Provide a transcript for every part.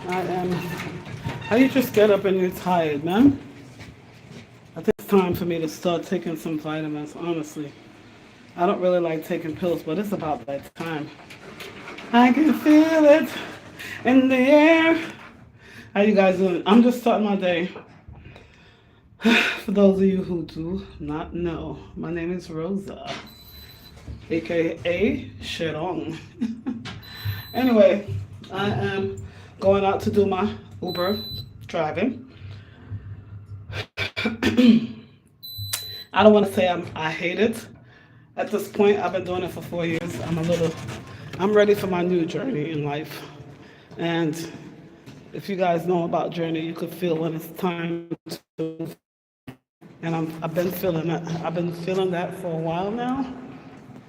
I am. How you just get up and you're tired, man? I think it's time for me to start taking some vitamins, honestly. I don't really like taking pills, but it's about that time. I can feel it in the air. How you guys doing? I'm just starting my day. For those of you who do not know, my name is Rosa, aka Sherong. Anyway, I am going out to do my Uber driving. I don't want to say I hate it. At this point, I've been doing it for 4 years. I'm ready for my new journey in life. And if you guys know about journey, you could feel when it's time to move. And I've been feeling that. I've been feeling that for a while now,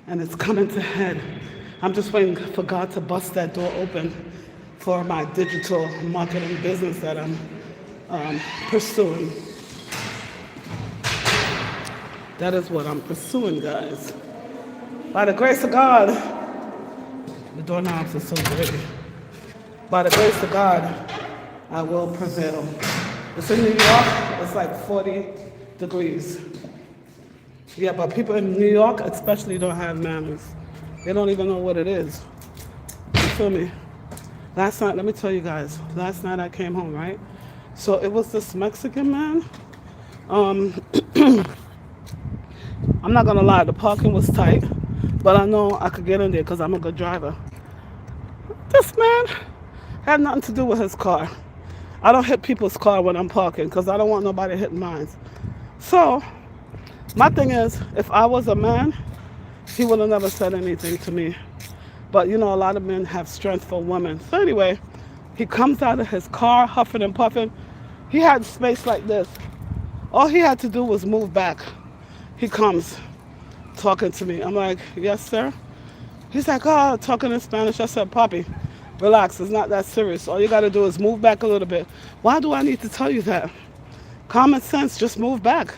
and it's coming to head. I'm just waiting for God to bust that door open for my digital marketing business that I'm pursuing. That is what I'm pursuing, guys. By the grace of God, the doorknobs are so dirty. By the grace of God, I will prevail. It's in New York, it's like 40 degrees. Yeah, but people in New York especially don't have manners. They don't even know what it is. You feel me? Last night, let me tell you guys, last night I came home, right? So it was this Mexican man. Um, I'm not gonna lie, the parking was tight, but I know I could get in there because I'm a good driver. This man had nothing to do with his car. I don't hit people's car when I'm parking because I don't want nobody hitting mine. So my thing is, if I was a man, he would have never said anything to me. But you know, a lot of men have strength for women. So anyway, he comes out of his car huffing and puffing. He had space like this. All he had to do was move back. He comes talking to me. I'm like, yes, sir. He's like, oh, talking in Spanish. I said, Poppy, relax. It's not that serious. All you got to do is move back a little bit. Why do I need to tell you that? Common sense, just move back.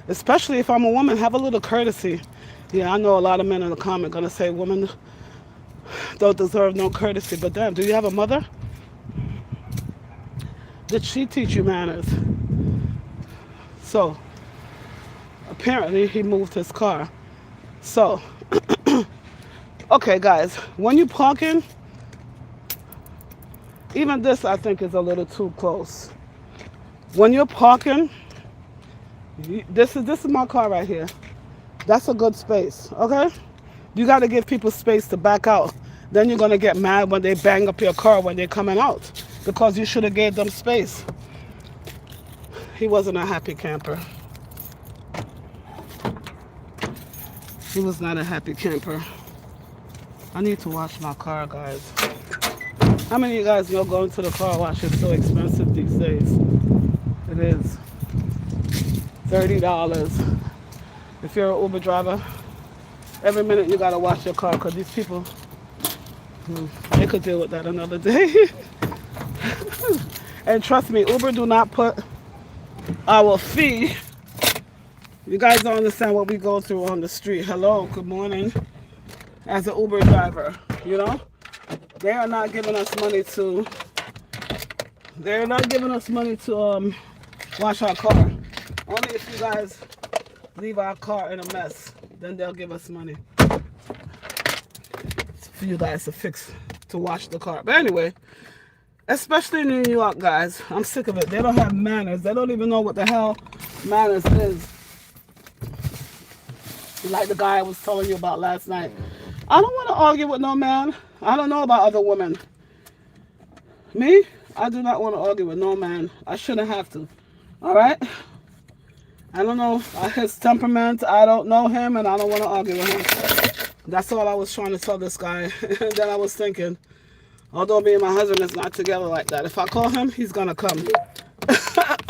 Especially if I'm a woman, have a little courtesy. Yeah, I know a lot of men in the comment gonna say women don't deserve no courtesy, but damn, do you have a mother? Did she teach you manners? So apparently he moved his car. So okay, guys, when you parking, even this I think is a little too close. When you're parking, this is my car right here. That's a good space, okay? You got to give people space to back out. Then you're going to get mad when they bang up your car when they're coming out because you should have gave them space. He wasn't a happy camper. He was not a happy camper. I need to wash my car, guys. How many of you guys know going to the car wash is so expensive these days? It is. $30. If you're an Uber driver, every minute you got to wash your car because these people, they could deal with that another day. And trust me, Uber do not put our fee. You guys don't understand what we go through on the street. Hello, good morning. As an Uber driver, you know, they are not giving us money to. They're not giving us money to wash our car. Only if you guys leave our car in a mess, then they'll give us money for you guys to fix, to wash the car. But anyway, especially in New York, guys, I'm sick of it. They don't have manners. They don't even know what the hell manners is. Like the guy I was telling you about last night. I don't want to argue with no man. I don't know about other women. Me, I do not want to argue with no man. I shouldn't have to. All right? I don't know his temperament. I don't know him, and I don't want to argue with him. That's all I was trying to tell this guy. And then I was thinking, although me and my husband is not together like that, if I call him, he's going to come.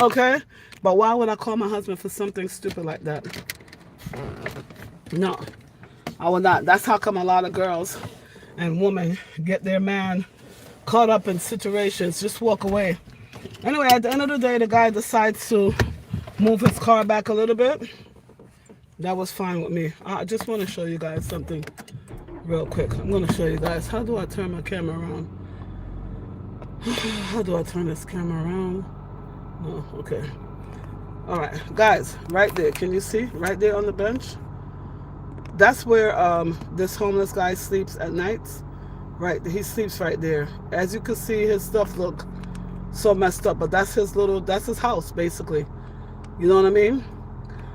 Okay? But why would I call my husband for something stupid like that? No, I will not. That's how come a lot of girls and women get their man caught up in situations. Just walk away. Anyway, at the end of the day, the guy decides to move his car back a little bit. That was fine with me. I just want to show you guys something real quick. I'm going to show you guys. How do I turn my camera around? How do I turn this camera around? No, okay. All right, guys, right there. Can you see? Right there on the bench? That's where this homeless guy sleeps at nights. Right, he sleeps right there. As you can see, his stuff look so messed up, but that's his house, basically. You know what I mean?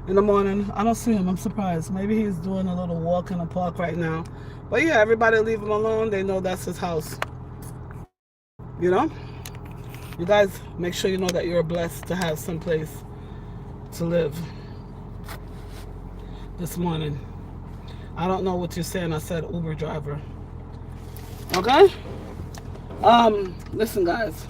In the morning, I don't see him. I'm surprised. Maybe he's doing a little walk in the park right now. But yeah, everybody leave him alone. They know that's his house. You know? You guys, make sure you know that you're blessed to have some place to live this morning. I don't know what you're saying. I said Uber driver. Okay? Listen, guys.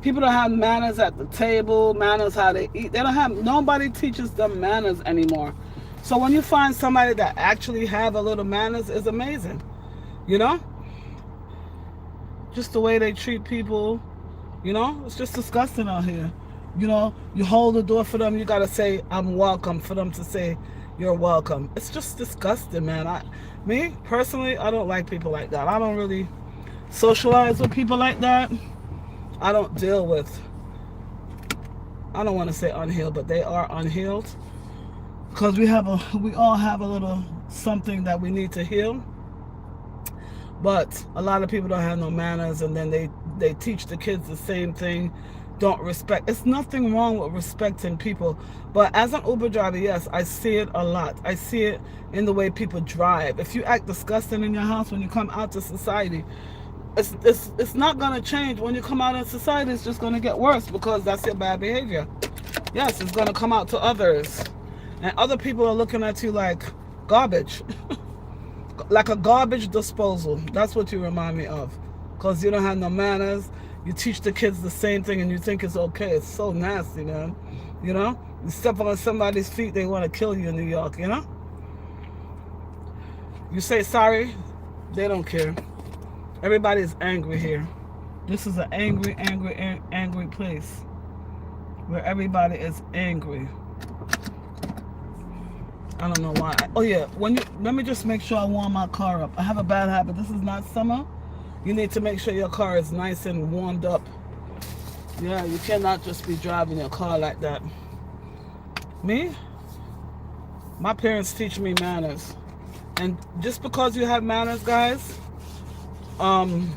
People don't have manners at the table, manners how they eat. They don't have, nobody teaches them manners anymore. So when you find somebody that actually have a little manners, it's amazing. You know? Just the way they treat people, you know? It's just disgusting out here. You know, you hold the door for them, you gotta say, I'm welcome, for them to say, you're welcome. It's just disgusting, man. Me, personally, I don't like people like that. I don't really socialize with people like that. I don't deal with, I don't want to say unhealed, but they are unhealed. Because we all have a little something that we need to heal. But a lot of people don't have no manners, and then they teach the kids the same thing. Don't respect. It's nothing wrong with respecting people. But as an Uber driver, yes, I see it a lot. I see it in the way people drive. If you act disgusting in your house when you come out to society, it's not going to change. When you come out in society, it's just going to get worse because that's your bad behavior. Yes, it's going to come out to others. And other people are looking at you like garbage. Like a garbage disposal. That's what you remind me of. Because you don't have no manners. You teach the kids the same thing and you think it's okay. It's so nasty, man. You know? You step on somebody's feet, they want to kill you in New York, you know? You say sorry, they don't care. Everybody is angry here. This is an angry, angry place where everybody is angry. I don't know why. Oh yeah, let me just make sure I warm my car up. I have a bad habit. This is not summer. You need to make sure your car is nice and warmed up. Yeah, you cannot just be driving your car like that. Me? My parents teach me manners. And just because you have manners, guys, man,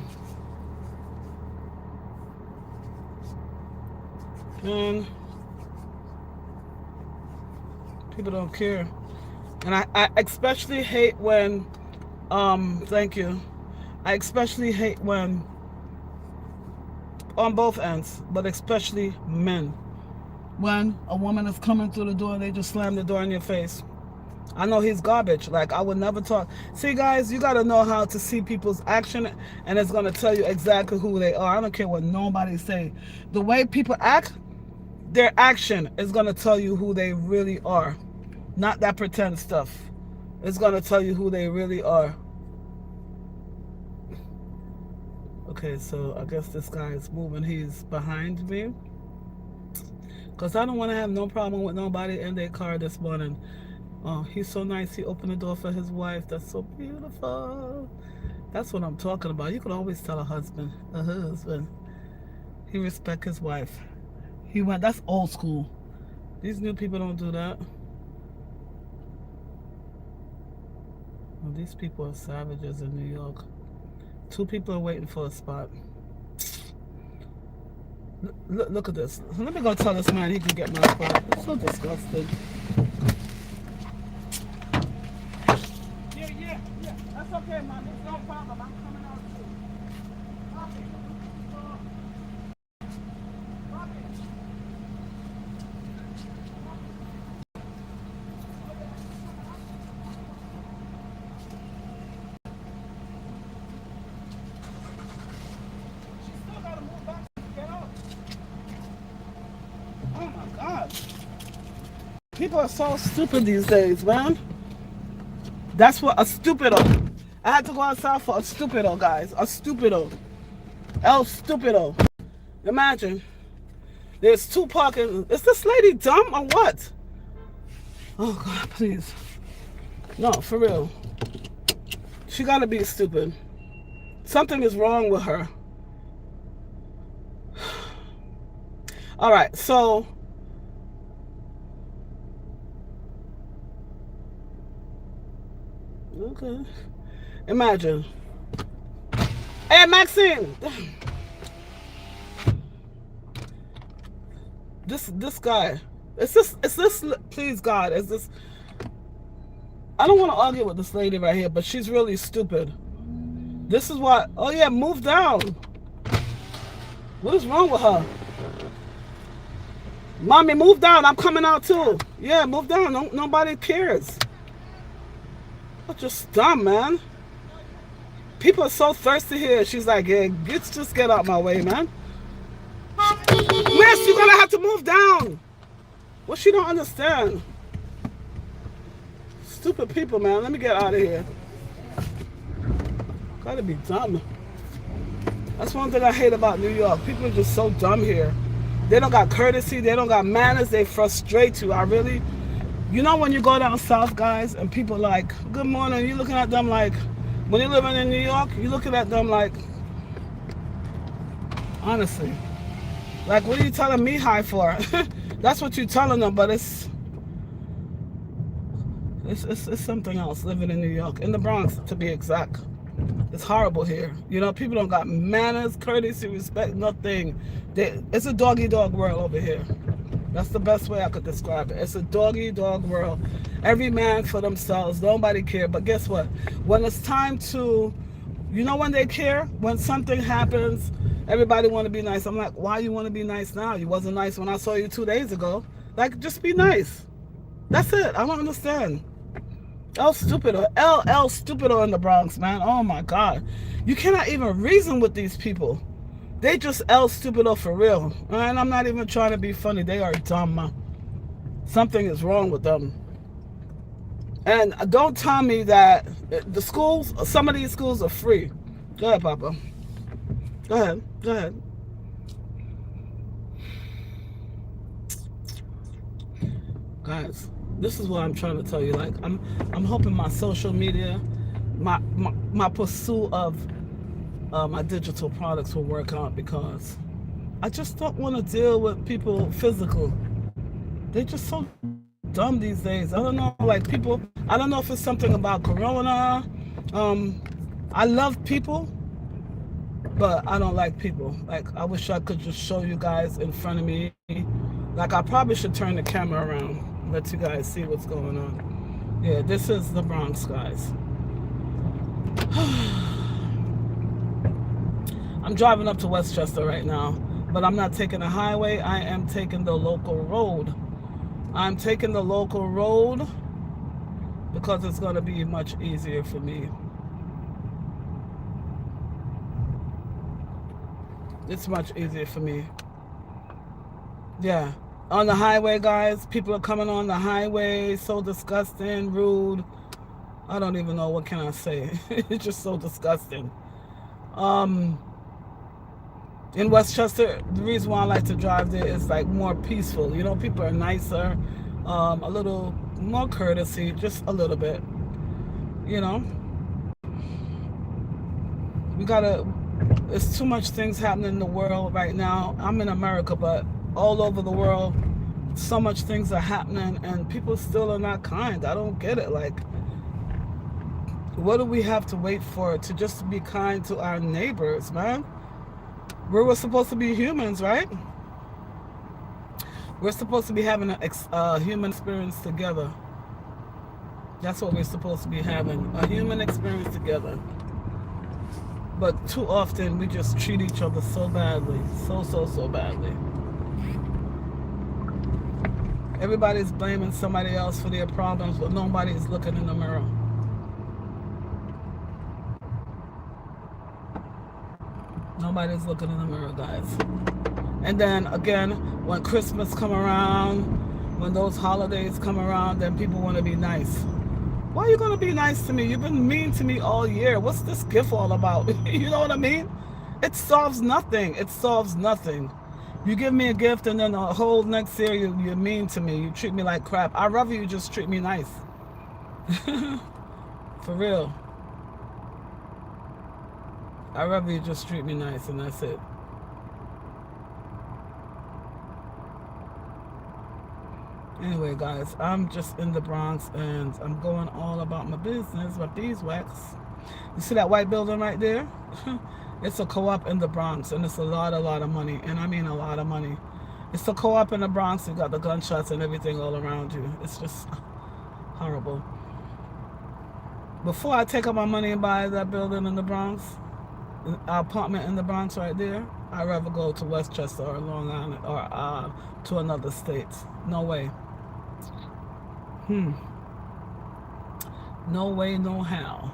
people don't care. And I especially hate when, thank you. I especially hate when, on both ends, but especially men, when a woman is coming through the door and they just slam the door in your face. I know he's garbage. Like, I would never talk. See, guys, you got to know how to see people's action, and it's going to tell you exactly who they are. I don't care what nobody say. The way people act, their action is going to tell you who they really are. Not that pretend stuff. It's going to tell you who they really are. Okay, so I guess this guy is moving. He's behind me. Because I don't want to have no problem with nobody in their car this morning. Oh, he's so nice. He opened the door for his wife. That's so beautiful. That's what I'm talking about. You can always tell a husband. He respect his wife. That's old school. These new people don't do that. Well, these people are savages in New York. 2 people are waiting for a spot. Look at this. Let me go tell this man he can get my spot. It's so disgusting. Yeah. That's okay, man. There's no problem. I'm coming out too. She's still got to move back to get up. Oh my God. People are so stupid these days, man. That's what a stupido. I had to go outside for a stupido, guys. A stupido. El stupido. Imagine. There's 2 parking. Is this lady dumb or what? Oh God, please. No, for real. She gotta be stupid. Something is wrong with her. All right, so okay, imagine. Hey, Maxine, this guy. Is this? Please God, is this? I don't want to argue with this lady right here, but she's really stupid. This is what. Oh yeah, move down. What is wrong with her? Mommy, move down. I'm coming out too. Yeah, move down. No, nobody cares. That's just dumb, man. People are so thirsty here. She's like, yeah, just get out my way, man. Miss, you're gonna have to move down. What she don't understand? Stupid people, man. Let me get out of here. Gotta be dumb. That's one thing I hate about New York. People are just so dumb here. They don't got courtesy. They don't got manners. They frustrate you. I really, you know, when you go down south, guys, and people like, good morning, you're looking at them like, when you're living in New York, you're looking at them like, honestly, like, what are you telling me hi for? That's what you're telling them, but it's something else living in New York, in the Bronx, to be exact. It's horrible here. You know, people don't got manners, courtesy, respect, nothing. It's a dog world over here. That's the best way I could describe it. It's a dog world. Every man for themselves. Nobody care. But guess what? When it's time to, you know, when they care, when something happens, everybody want to be nice. I'm like, why you want to be nice now? You wasn't nice when I saw you 2 days ago. Like, just be nice. That's it. I don't understand. El Stupido. LL Stupido in the Bronx, man. Oh my God. You cannot even reason with these people. They just El Stupido for real. And I'm not even trying to be funny. They are dumb. Something is wrong with them. And don't tell me that the schools, some of these schools are free. Go ahead, Papa. Go ahead. Go ahead. Guys, this is what I'm trying to tell you. Like, I'm hoping my social media, my pursuit of my digital products will work out, because I just don't want to deal with people physical. They're just so dumb these days. I don't know, like, people, I don't know if it's something about Corona. I love people, but I don't like people. Like, I wish I could just show you guys in front of me. Like, I probably should turn the camera around, let you guys see what's going on. Yeah, this is the Bronx, guys. I'm driving up to Westchester right now, but I'm not taking the highway. I am taking the local road. I'm taking the local road because it's going to be much easier for me. It's much easier for me. Yeah. On the highway, guys, people are coming on the highway, so disgusting, rude. I don't even know, what can I say. It's just so disgusting. In Westchester, the reason why I like to drive there is like more peaceful. You know, people are nicer, a little more courtesy, just a little bit. You know, we gotta, it's too much things happening in the world right now. I'm in America, but all over the world, so much things are happening, and people still are not kind. I don't get it. Like, what do we have to wait for to just be kind to our neighbors, man? We're supposed to be humans, right? We're supposed to be having a human experience together. That's what we're supposed to be having, a human experience together. But too often, we just treat each other so badly. So badly. Everybody's blaming somebody else for their problems, but nobody's looking in the mirror. Nobody's looking in the mirror, guys. And then again, when Christmas come around, when those holidays come around, then people want to be nice. Why are you going to be nice to me? You've been mean to me all year. What's this gift all about? You know what I mean? It solves nothing. It solves nothing. You give me a gift, and then the whole next year you're mean to me. You treat me like crap. I'd rather you just treat me nice. For real. I'd rather you just treat me nice, and that's it. Anyway, guys, I'm just in the Bronx and I'm going all about my business, my beeswax. You see that white building right there? It's a co-op in the Bronx, and it's a lot of money, and I mean a lot of money. It's a co-op in the Bronx. You got the gunshots and everything all around you. It's just horrible. Before I take out my money and buy that building in the Bronx, an apartment in the Bronx right there, I'd rather go to Westchester or Long Island or to another state. No way. No way, no how.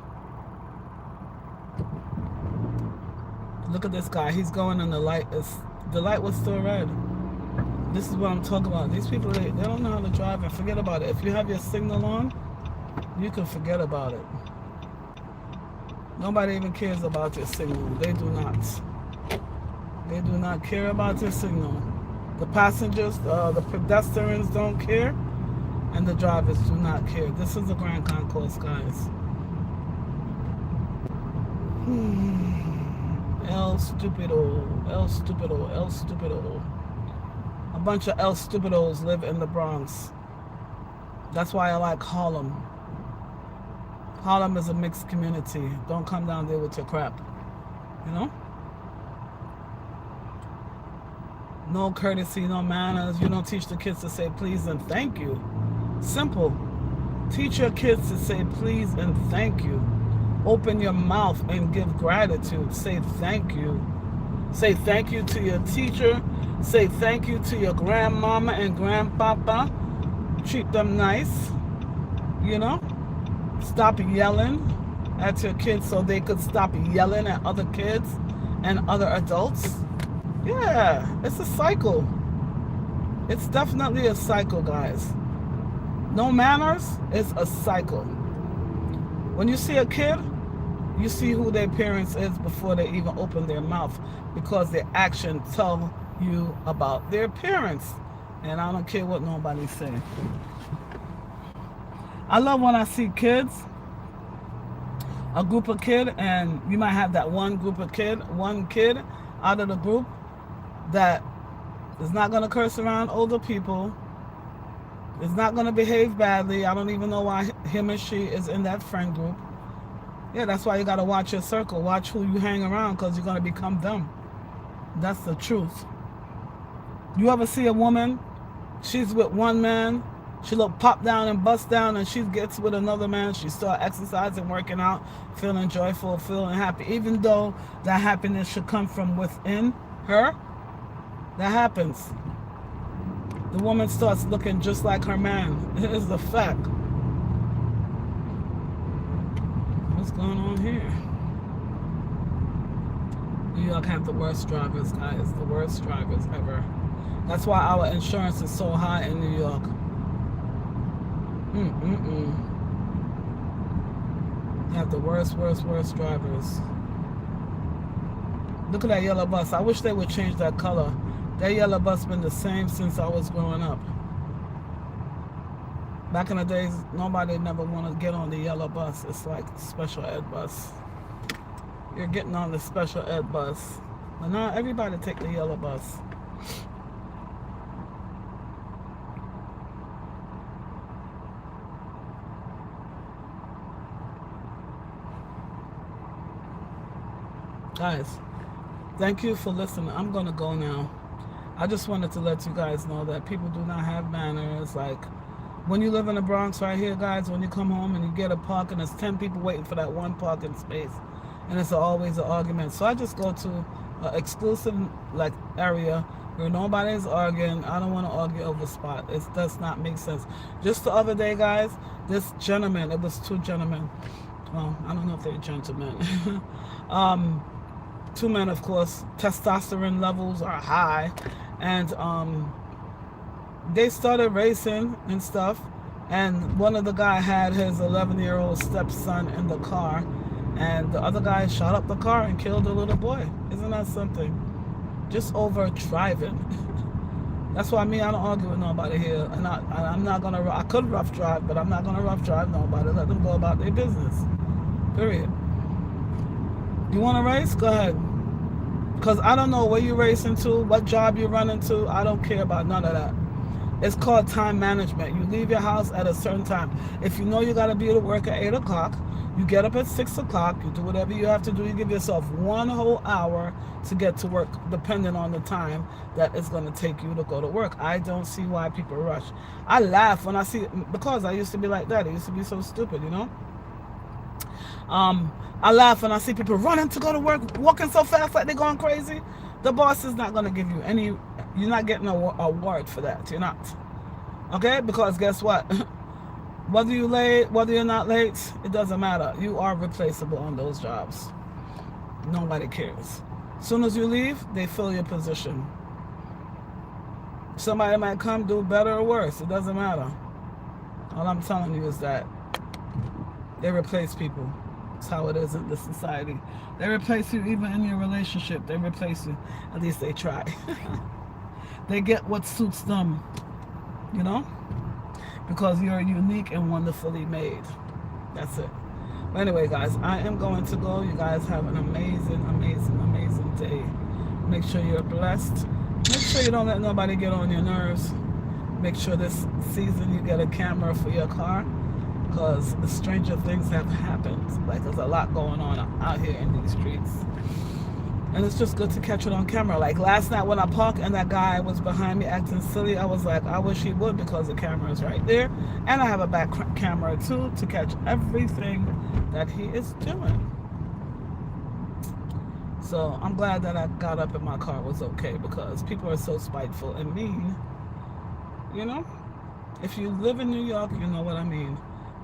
Look at this guy. He's going and the light was still red. This is what I'm talking about. These people, they don't know how to drive, and forget about it. If you have your signal on, you can forget about it. Nobody even cares about your signal. They do not. They do not care about your signal. The passengers, the pedestrians don't care, and the drivers do not care. This is the Grand Concourse, guys. El Stupido, El Stupido, El Stupido. A bunch of El Stupidos live in the Bronx. That's why I like Harlem. Harlem is a mixed community. Don't come down there with your crap. You know? No courtesy, no manners. You don't teach the kids to say please and thank you. Simple. Teach your kids to say please and thank you. Open your mouth and give gratitude. Say thank you. Say thank you to your teacher. Say thank you to your grandmama and grandpapa. Treat them nice. You know? Stop yelling at your kids so they could stop yelling at other kids and other adults. Yeah, it's a cycle. It's definitely a cycle, guys. No manners is a cycle. When you see a kid, you see who their parents is before they even open their mouth, because their actions tell you about their parents. And I don't care what nobody say. I love when I see kids, a group of kids, and you might have that one kid out of the group that is not going to curse around older people, is not going to behave badly. I don't even know why him or she is in that friend group. Yeah, that's why you got to watch your circle. Watch who you hang around, because you're going to become them. That's the truth. You ever see a woman, she's with one man, she look pop down and bust down, and she gets with another man, she start exercising, working out, feeling joyful, feeling happy, even though that happiness should come from within her. That happens. The woman starts looking just like her man. It is a fact. What's going on here? New York have the worst drivers, guys. The worst drivers ever. That's why our insurance is so high in New York. They have the worst drivers. Look at that yellow bus. I wish they would change that color. That yellow bus been the same since I was growing up. Back in the days, nobody never want to get on the yellow bus. It's like special ed bus. You're getting on the special ed bus. But now everybody take the yellow bus. Guys, thank you for listening. I'm going to go now. I just wanted to let you guys know that people do not have manners. Like, when you live in the Bronx right here, guys, when you come home and you get a park and there's 10 people waiting for that one parking space, and it's always an argument. So I just go to an exclusive like area where nobody's arguing. I don't want to argue over spot. It does not make sense. Just the other day, guys, this gentleman, it was two gentlemen. Well, I don't know if they're gentlemen. Two men, of course, testosterone levels are high, and they started racing and stuff, and one of the guy had his 11-year-old stepson in the car, and the other guy shot up the car and killed the little boy. Isn't that something? Just over driving. That's why I don't argue with nobody here, and I'm not gonna. I could rough drive, but I'm not gonna rough drive nobody. Let them go about their business. Period. You want to race? Go ahead. Because I don't know where you're racing to, what job you're running to. I don't care about none of that. It's called time management. You leave your house at a certain time. If you know you got to be at work at 8 o'clock, you get up at 6 o'clock, you do whatever you have to do. You give yourself 1 whole hour to get to work, depending on the time that it's going to take you to go to work. I don't see why people rush. I laugh when I see, because I used to be like that. I used to be so stupid, you know? I laugh when I see people running to go to work, walking so fast like they're going crazy. The boss is not going to give you any, you're not getting a award for that. You're not. Okay? Because guess what? Whether you're late, whether you're not late, it doesn't matter. You are replaceable on those jobs. Nobody cares. As soon as you leave, they fill your position. Somebody might come do better or worse. It doesn't matter. All I'm telling you is that they replace people. That's how it is in this society. They replace you even in your relationship. They replace you. At least they try. They get what suits them, you know? Because you're unique and wonderfully made. That's it. But anyway, guys, I am going to go. You guys have an amazing, amazing, amazing day. Make sure you're blessed. Make sure you don't let nobody get on your nerves. Make sure this season you get a camera for your car, because stranger things have happened. Like, there's a lot going on out here in these streets. And it's just good to catch it on camera. Like last night when I parked and that guy was behind me acting silly, I was like, I wish he would, because the camera is right there. And I have a back camera too to catch everything that he is doing. So I'm glad that I got up and my car was okay, because people are so spiteful and mean. You know? If you live in New York, you know what I mean.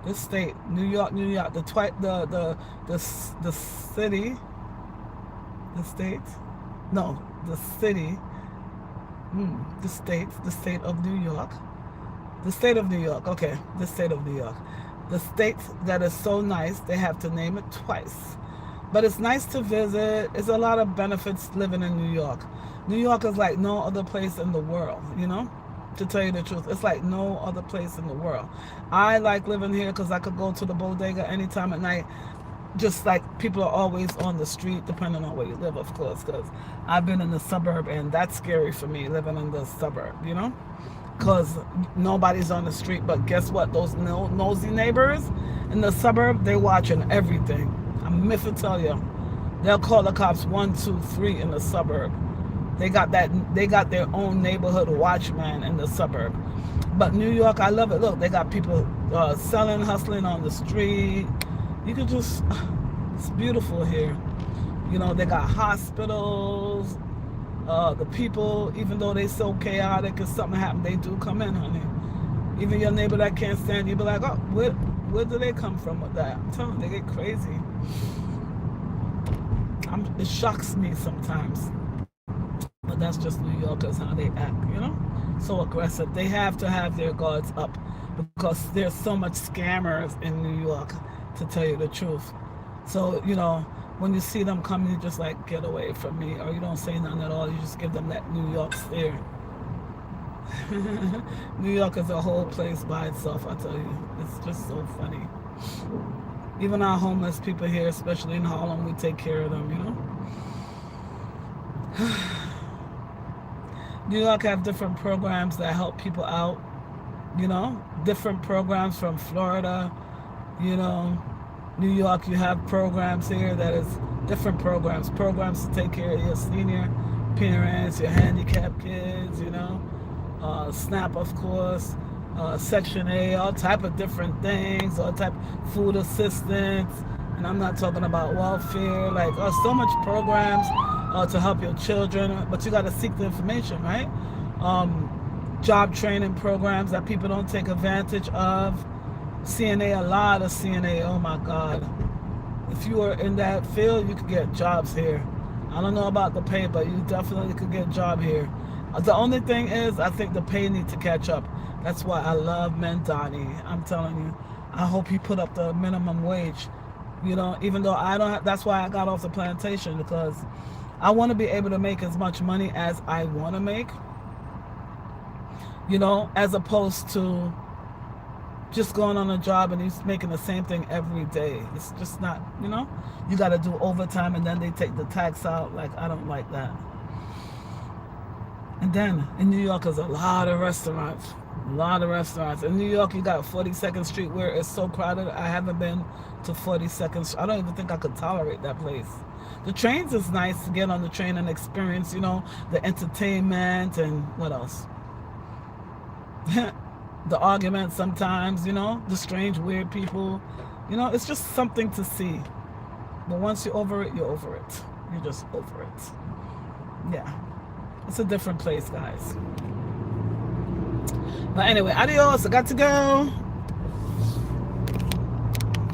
This state, New York, the city, the state, no, the city, the state of New York, the state of New York, okay, the state of New York, the state that is so nice, they have to name it twice. But it's nice to visit. It's a lot of benefits living in New York. New York is like no other place in the world, you know? To tell you the truth, it's like no other place in the world. I like living here because I could go to the bodega anytime at night. Just like people are always on the street, depending on where you live, of course, because I've been in the suburb, and that's scary for me, living in the suburb, you know? Because nobody's on the street. But guess what? Those nosy neighbors in the suburb, they're watching everything. I'm if I tell you, they'll call the cops 1, 2, 3 in the suburb. They got their own neighborhood watchman in the suburb. But New York, I love it. Look, they got people selling, hustling on the street. You could just, it's beautiful here. You know, they got hospitals. The people, even though they so chaotic, if something happen, they do come in, honey. Even your neighbor that can't stand you, be like, oh, where do they come from with that? I'm telling you, they get crazy. It shocks me sometimes. But that's just New Yorkers, how they act, you know? So aggressive. They have to have their guards up, because there's so much scammers in New York, to tell you the truth. So, you know, when you see them coming, you just like, get away from me, or you don't say nothing at all. You just give them that New York stare. New York is a whole place by itself, I tell you. It's just so funny. Even our homeless people here, especially in Harlem, we take care of them, you know? New York have different programs that help people out, you know? Different programs from Florida, you know? New York, you have programs here that is different programs to take care of your senior parents, your handicapped kids, you know? SNAP, of course, Section A, all type of different things, all type of food assistance, and I'm not talking about welfare, like so much programs to help your children, but you got to seek the information, right? Job training programs that people don't take advantage of. CNA, a lot of CNA, oh my God. If you are in that field, you could get jobs here. I don't know about the pay, but you definitely could get a job here. The only thing is, I think the pay needs to catch up. That's why I love Mandani. I'm telling you, I hope he put up the minimum wage. You know, even though I don't have, that's why I got off the plantation, because I want to be able to make as much money as I want to make. You know, as opposed to just going on a job and he's making the same thing every day. It's just not, you know, you got to do overtime and then they take the tax out. Like, I don't like that. And then in New York, there's a lot of restaurants. A lot of restaurants. In New York, you got 42nd Street where it's so crowded. I haven't been to 42nd Street. I don't even think I could tolerate that place. The trains is nice to get on the train and experience, the entertainment and what else? The arguments sometimes, the strange, weird people. It's just something to see. But once you're over it, you're over it. You're just over it. Yeah. It's a different place, guys. But anyway, adios. I got to go.